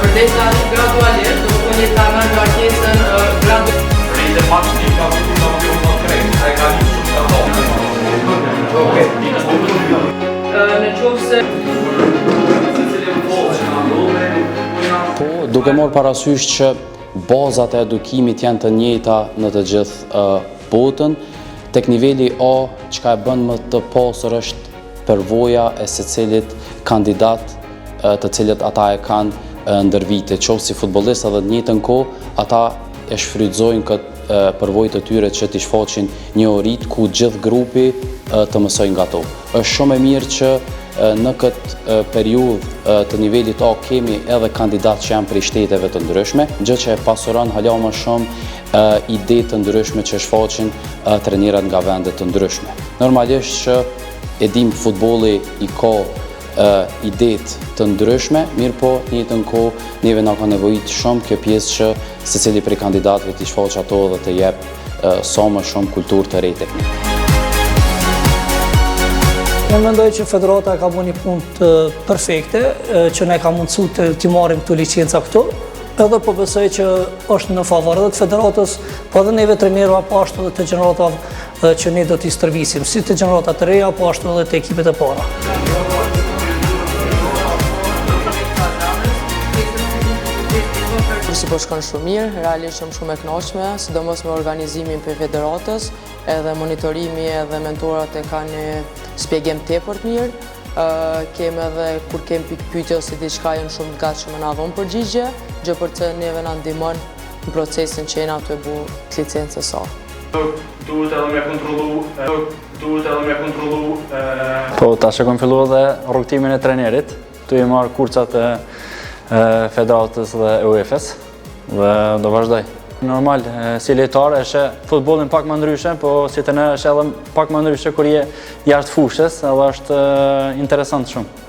Përdesa gradualisht, do të thonë ta marrë markesën gradualisht. Rejtë pak një ka vitu kampion në krejtë, e ka një shumë të Okej. Në qoftë se Po, duke marrë parasysh që bazat e edukimit janë të njëjta në të gjithë botën, tek niveli A, çka e bën më të pasur është përvoja e secilit kandidat të cilët ata e kanë ndër vite, qoftë si futbollista dhe në njëjtën kohë ata e shfrytëzojnë këtë përvojë të tyre që t'i shfaqin një orit ku gjithë grupi të mësojnë nga to. Është shumë e mirë që në këtë periudhë të nivelit A kemi edhe kandidatë që janë prej shteteve të ndryshme, gjë që e pasuron hala më shumë ide të ndryshme që shfaqin trajnerët nga vende të ndryshme. Normalisht që e dim futbolli i ka idet të ndryshme, mirë po njëtën kohë neve nga ka nevojit shumë kjo pjesë që secili prej kandidatëve t'i shfaqë ato dhe të jep sa më shumë kulturë të rejtë. Unë mendoj që federata ka bu një punë të perfekte, që ne ka mundësu të t'i marim këtu licenca këtu, edhe po besoj që është në favor edhe të federatës, po edhe neve trenerëve, po ashtu edhe të gjeneratave që ne do t'i stërvisim, si të gjeneratat të reja, po ashtu edhe të ekipet e para. Si po shkon shumë mirë, realisht jam shumë e kënaqshme, sidomos me organizimin për federatës, edhe monitorimi edhe mentorat e kanë një spjegim tepër të mirë. Kemë edhe kur kemë pikpyetje ose diçka janë shumë të gatshëm na dhon përgjigje, gjë për të neve na ndihmon në procesin që jena të bu të licencës së. Duhet edhe me kontrollu. Po, tash e kam filluar edhe rrugtimin e trajnerit, tu i marr kurcat e federatës dhe UEFA-s dhe do vazhdoj. Normal, si lejtar është futbollin pak më ndryshe, po si të ne është edhe pak më ndryshe kur je jashtë fushës, edhe është interesant shumë.